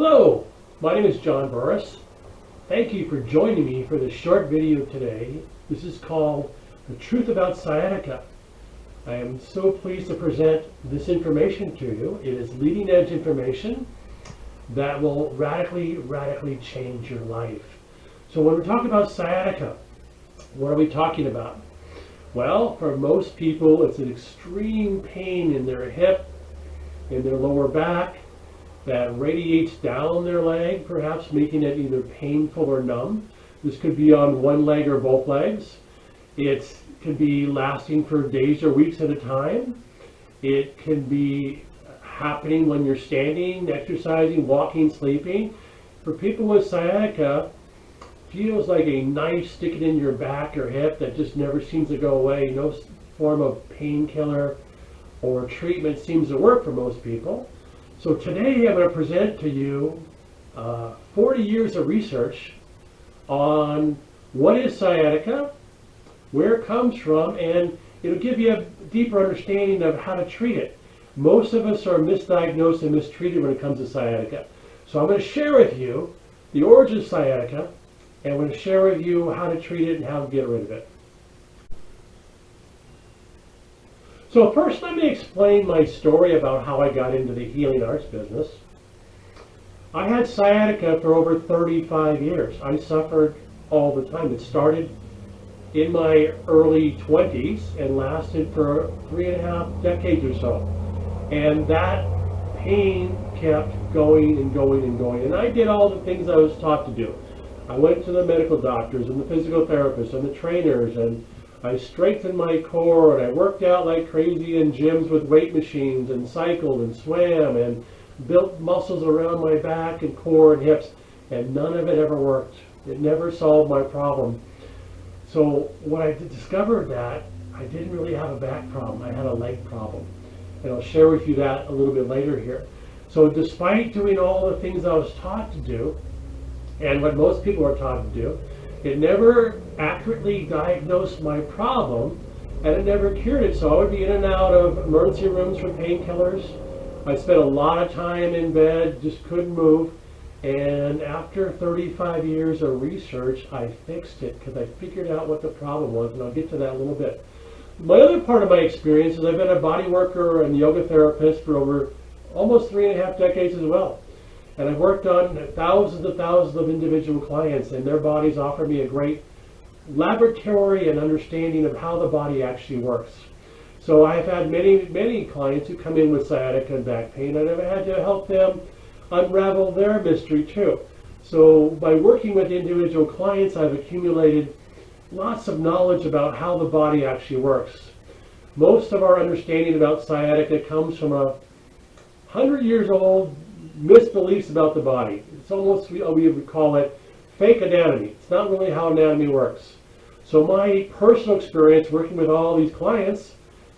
Hello, my name is John Burris. Thank you for joining me for this short video today. This is called The Truth About Sciatica. I am so pleased to present this information to you. It is leading edge information that will radically change your life. So when we talk about sciatica, what are we talking about? Well, for most people, it's an extreme pain in their hip, in their lower back, that radiates down their leg, perhaps making it either painful or numb. This could be on one leg or both legs. It can be lasting for days or weeks at a time. It can be happening when you're standing, exercising, walking, sleeping. For people with sciatica, feels like a knife sticking in your back or hip that just never seems to go away. No form of painkiller or treatment seems to work for most people. So today I'm going to present to you 40 years of research on what is sciatica, where it comes from, and it'll give you a deeper understanding of how to treat it. Most of us are misdiagnosed and mistreated when it comes to sciatica. So I'm going to share with you the origin of sciatica, and I'm going to share with you how to treat it and how to get rid of it. So first, let me explain my story about how I got into the healing arts business. I had sciatica for over 35 years. I suffered all the time. It started in my early 20s and lasted for 3.5 decades or so. And that pain kept going and going and going. And I did all the things I was taught to do. I went to the medical doctors and the physical therapists and the trainers, and I strengthened my core, and I worked out like crazy in gyms with weight machines and cycled and swam and built muscles around my back and core and hips, and none of it ever worked. It never solved my problem. So when I discovered that, I didn't really have a back problem, I had a leg problem. And I'll share with you that a little bit later here. So despite doing all the things I was taught to do, and what most people are taught to do, it never accurately diagnosed my problem, and it never cured it. So I would be in and out of emergency rooms for painkillers. I spent a lot of time in bed, just couldn't move. And after 35 years of research, I fixed it because I figured out what the problem was, and I'll get to that in a little bit. My other part of my experience is I've been a body worker and yoga therapist for over almost 3.5 decades as well. And I've worked on thousands of individual clients, and their bodies offer me a great laboratory and understanding of how the body actually works. So I've had many clients who come in with sciatica and back pain, and I've had to help them unravel their mystery too. So by working with individual clients, I've accumulated lots of knowledge about how the body actually works. Most of our understanding about sciatica comes from 100 years old misbeliefs about the body. It's almost, we would call it fake anatomy. It's not really how anatomy works. So my personal experience working with all these clients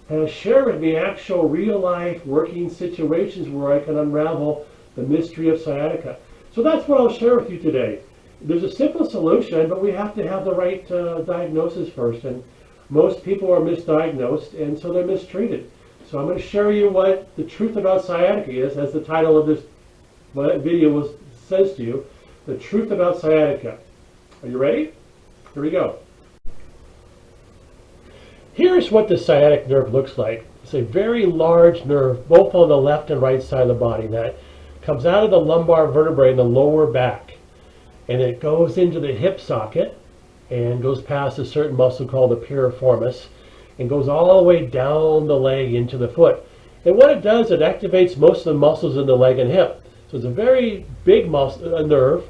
has shared with me actual real life working situations where I can unravel the mystery of sciatica. So that's what I'll share with you today. There's a simple solution, but we have to have the right diagnosis first, and most people are misdiagnosed, and so they're mistreated. So I'm going to share you what the truth about sciatica is, as the title of this video says to you, the truth about sciatica. Are you ready? Here we go. Here's what the sciatic nerve looks like. It's a very large nerve, both on the left and right side of the body, that comes out of the lumbar vertebrae in the lower back. And it goes into the hip socket and goes past a certain muscle called the piriformis and goes all the way down the leg into the foot. And what it does, it activates most of the muscles in the leg and hip. So it's a very big nerve.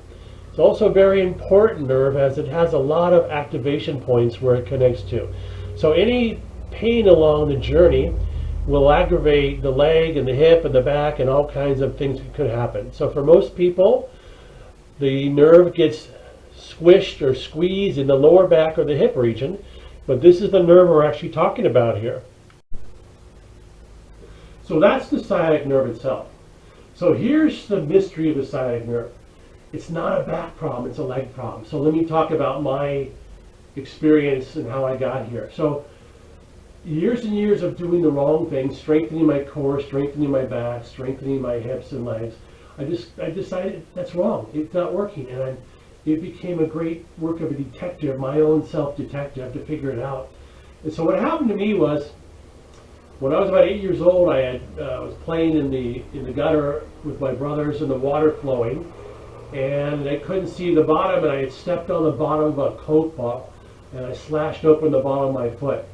It's also a very important nerve, as it has a lot of activation points where it connects to. So any pain along the journey will aggravate the leg and the hip and the back, and all kinds of things could happen. So for most people, the nerve gets squished or squeezed in the lower back or the hip region, but this is the nerve we're actually talking about here. So that's the sciatic nerve itself. So here's the mystery of the sciatic nerve. It's not a back problem, it's a leg problem. So let me talk about my experience and how I got here. So years and years of doing the wrong thing, strengthening my core, strengthening my back, strengthening my hips and legs, I decided that's wrong. It's not working, and it became a great work of a detective, my own self-detective, to figure it out. And so what happened to me was, when I was about 8 years old, I was playing in the gutter with my brothers, and the water flowing, and I couldn't see the bottom, and I had stepped on the bottom of a Coke bottle, and I slashed open the bottom of my foot.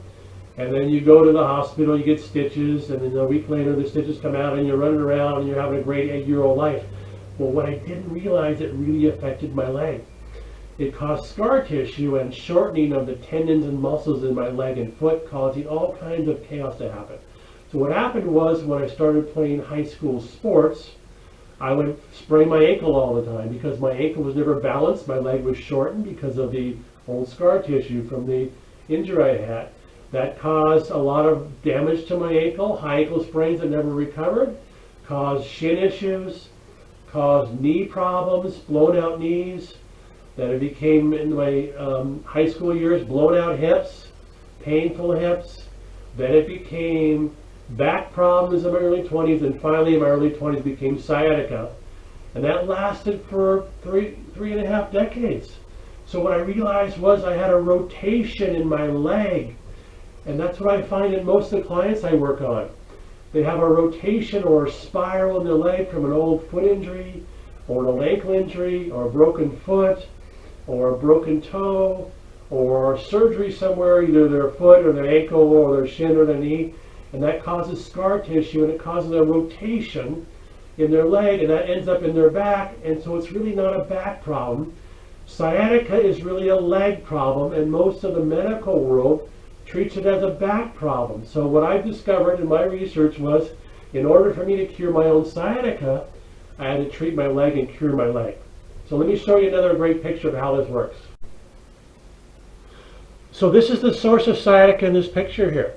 And then you go to the hospital, you get stitches, and then a week later the stitches come out, and you're running around, and you're having a great 8-year-old life. Well, what I didn't realize, it really affected my leg. It caused scar tissue and shortening of the tendons and muscles in my leg and foot, causing all kinds of chaos to happen. So what happened was, when I started playing high school sports, I would sprain my ankle all the time because my ankle was never balanced. My leg was shortened because of the old scar tissue from the injury I had. That caused a lot of damage to my ankle, high ankle sprains that never recovered, caused shin issues, caused knee problems, blown out knees. Then it became, in my high school years, blown out hips, painful hips. Then it became back problems in my early 20s, and finally in my early 20s became sciatica. And that lasted for three and a half decades. So what I realized was I had a rotation in my leg. And that's what I find in most of the clients I work on. They have a rotation or a spiral in their leg from an old foot injury, or an old ankle injury, or a broken foot, or a broken toe, or surgery somewhere, either their foot or their ankle or their shin or their knee. And that causes scar tissue, and it causes a rotation in their leg, and that ends up in their back. And so it's really not a back problem. Sciatica is really a leg problem, and most of the medical world treats it as a back problem. So what I've discovered in my research was, in order for me to cure my own sciatica, I had to treat my leg and cure my leg. So let me show you another great picture of how this works. So this is the source of sciatica in this picture here.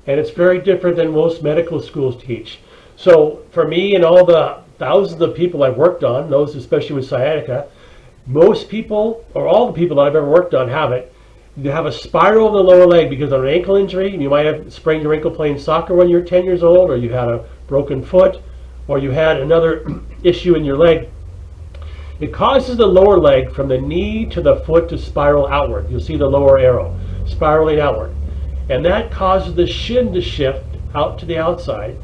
And it's very different than most medical schools teach. So for me and all the thousands of people I've worked on, those especially with sciatica, most people, or all the people that I've ever worked on, have it. You have a spiral in the lower leg because of an ankle injury. You might have sprained your ankle playing soccer when you're 10 years old, or you had a broken foot, or you had another issue in your leg. It causes the lower leg from the knee to the foot to spiral outward. You'll see the lower arrow spiraling outward. And that causes the shin to shift out to the outside.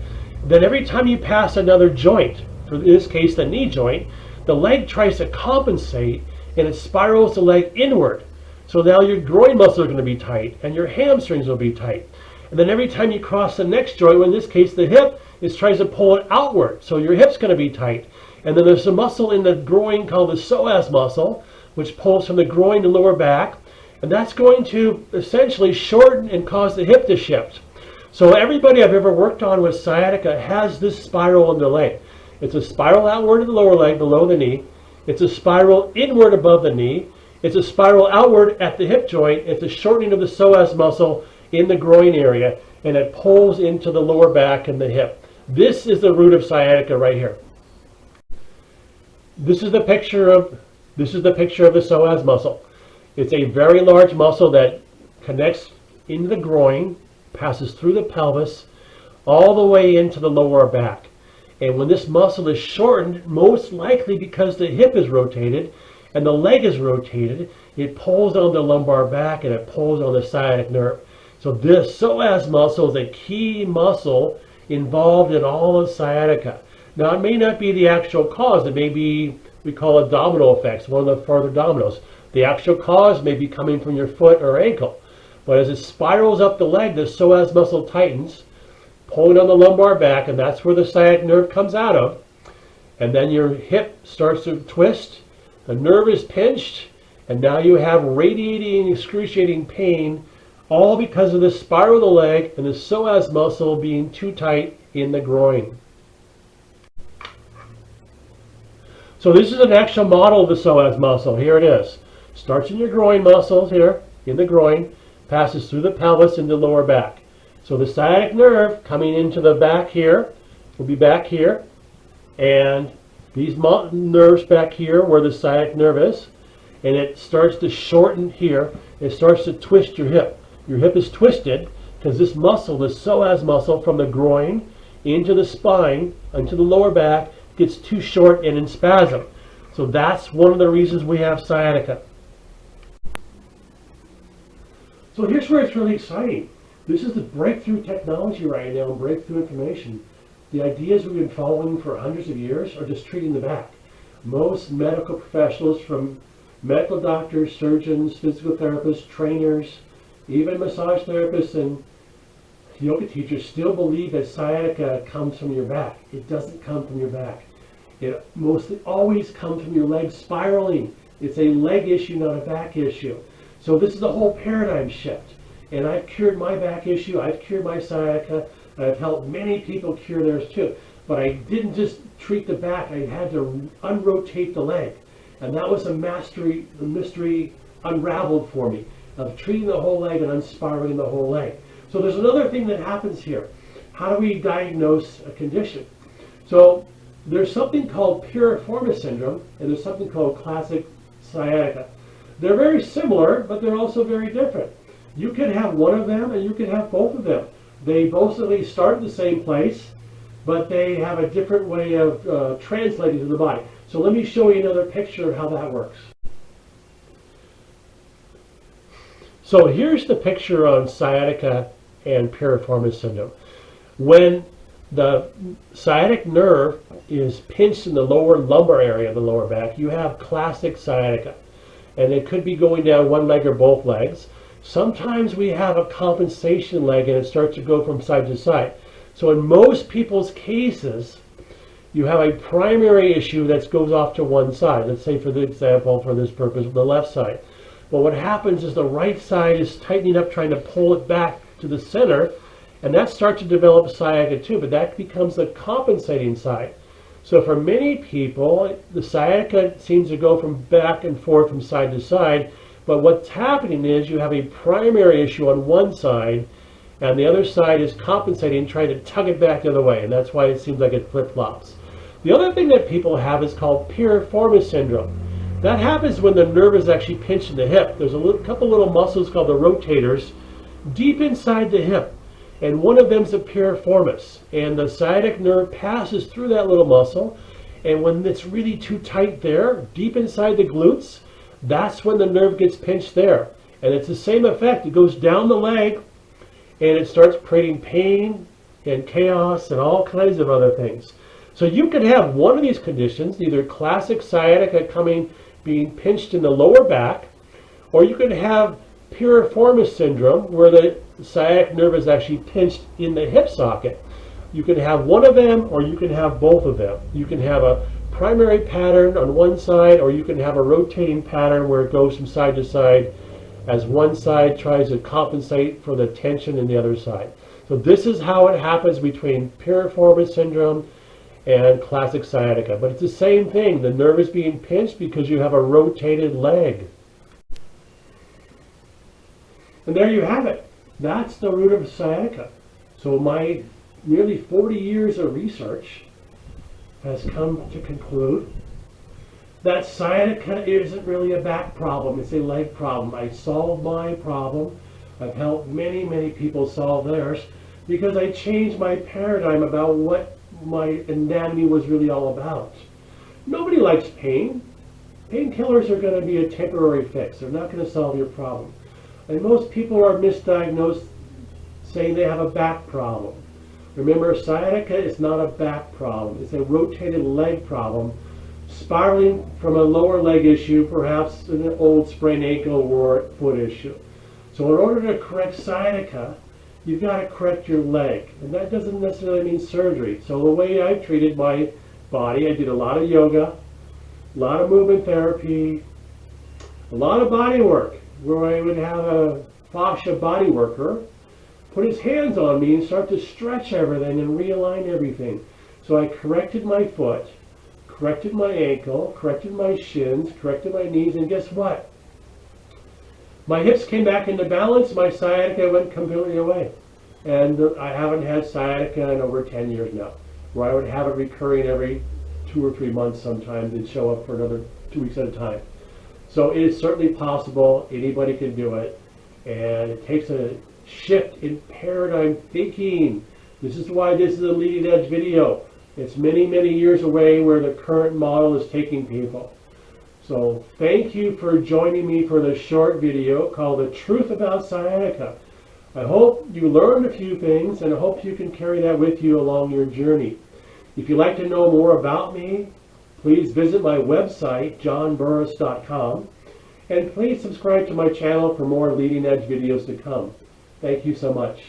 Then every time you pass another joint, for this case the knee joint, the leg tries to compensate, and it spirals the leg inward. So now your groin muscles are going to be tight, and your hamstrings will be tight. And then every time you cross the next joint, in this case the hip, it tries to pull it outward. So your hip's going to be tight. And then there's a muscle in the groin called the psoas muscle, which pulls from the groin to lower back. And that's going to essentially shorten and cause the hip to shift. So everybody I've ever worked on with sciatica has this spiral in the leg. It's a spiral outward in the lower leg below the knee. It's a spiral inward above the knee. It's a spiral outward at the hip joint. It's a shortening of the psoas muscle in the groin area, and it pulls into the lower back and the hip. This is the root of sciatica right here. This is the picture of the psoas muscle. It's a very large muscle that connects into the groin, passes through the pelvis, all the way into the lower back. And when this muscle is shortened, most likely because the hip is rotated and the leg is rotated, it pulls on the lumbar back and it pulls on the sciatic nerve. So this psoas muscle is a key muscle involved in all of sciatica. Now it may not be the actual cause. It may be, we call it domino effects, one of the further dominoes. The actual cause may be coming from your foot or ankle. But as it spirals up the leg, the psoas muscle tightens, pulling on the lumbar back, and that's where the sciatic nerve comes out of. And then your hip starts to twist, the nerve is pinched, and now you have radiating, excruciating pain, all because of the spiral of the leg and the psoas muscle being too tight in the groin. So this is an actual model of the psoas muscle. Here it is. Starts in your groin muscles here, in the groin, passes through the pelvis into the lower back. So the sciatic nerve coming into the back here will be back here, and these nerves back here where the sciatic nerve is, and it starts to shorten here. It starts to twist your hip. Your hip is twisted because this muscle, the psoas muscle from the groin into the spine, into the lower back, gets too short and in spasm. So that's one of the reasons we have sciatica. So here's where it's really exciting. This is the breakthrough technology right now and breakthrough information. The ideas we've been following for hundreds of years are just treating the back. Most medical professionals, from medical doctors, surgeons, physical therapists, trainers, even massage therapists and yoga teachers, still believe that sciatica comes from your back. It doesn't come from your back. It mostly always comes from your legs spiraling. It's a leg issue, not a back issue. So this is a whole paradigm shift. And I've cured my back issue, I've cured my sciatica, I've helped many people cure theirs too. But I didn't just treat the back, I had to unrotate the leg. And that was the mystery unraveled for me, of treating the whole leg and unspiraling the whole leg. So there's another thing that happens here. How do we diagnose a condition? So there's something called piriformis syndrome, and there's something called classic sciatica. They're very similar, but they're also very different. You can have one of them and you can have both of them. They both start at the same place, but they have a different way of translating to the body. So let me show you another picture of how that works. So here's the picture on sciatica and piriformis syndrome. When the sciatic nerve is pinched in the lower lumbar area of the lower back, you have classic sciatica. And it could be going down one leg or both legs. Sometimes we have a compensation leg and it starts to go from side to side. So in most people's cases, you have a primary issue that goes off to one side. Let's say, for the example, for this purpose, the left side. But what happens is the right side is tightening up, trying to pull it back to the center, and that starts to develop sciatica too, but that becomes the compensating side. So for many people, the sciatica seems to go from back and forth from side to side, but what's happening is you have a primary issue on one side, and the other side is compensating, trying to tug it back the other way, and that's why it seems like it flip-flops. The other thing that people have is called piriformis syndrome. That happens when the nerve is actually pinched in the hip. There's a couple little muscles called the rotators deep inside the hip, and one of them is the piriformis, and the sciatic nerve passes through that little muscle, and when it's really too tight there, deep inside the glutes, that's when the nerve gets pinched there. And it's the same effect. It goes down the leg, and it starts creating pain and chaos and all kinds of other things. So you could have one of these conditions, either classic sciatica being pinched in the lower back, or you could have piriformis syndrome, where the sciatic nerve is actually pinched in the hip socket. You can have one of them, or you can have both of them. You can have a primary pattern on one side, or you can have a rotating pattern where it goes from side to side as one side tries to compensate for the tension in the other side. So this is how it happens between piriformis syndrome and classic sciatica. But it's the same thing. The nerve is being pinched because you have a rotated leg. And there you have it. That's the root of sciatica. So my nearly 40 years of research has come to conclude that sciatica isn't really a back problem, it's a leg problem. I solved my problem. I've helped many, many people solve theirs because I changed my paradigm about what my anatomy was really all about. Nobody likes pain. Painkillers are going to be a temporary fix. They're not going to solve your problem. And most people are misdiagnosed saying they have a back problem. Remember, sciatica is not a back problem. It's a rotated leg problem, spiraling from a lower leg issue, perhaps an old sprained ankle or foot issue. So in order to correct sciatica, you've got to correct your leg. And that doesn't necessarily mean surgery. So the way I treated my body, I did a lot of yoga, a lot of movement therapy, a lot of body work, where I would have a fascia body worker put his hands on me and start to stretch everything and realign everything. So I corrected my foot, corrected my ankle, corrected my shins, corrected my knees, and guess what? My hips came back into balance, my sciatica went completely away. And I haven't had sciatica in over 10 years now, where I would have it recurring every 2 or 3 months sometimes and show up for another 2 weeks at a time. So it is certainly possible, anybody can do it, and it takes a shift in paradigm thinking. This is why this is a leading edge video. It's many, many years away where the current model is taking people. So thank you for joining me for this short video called The Truth About Sciatica. I hope you learned a few things, and I hope you can carry that with you along your journey. If you'd like to know more about me, please visit my website, johnburris.com, and please subscribe to my channel for more leading edge videos to come. Thank you so much.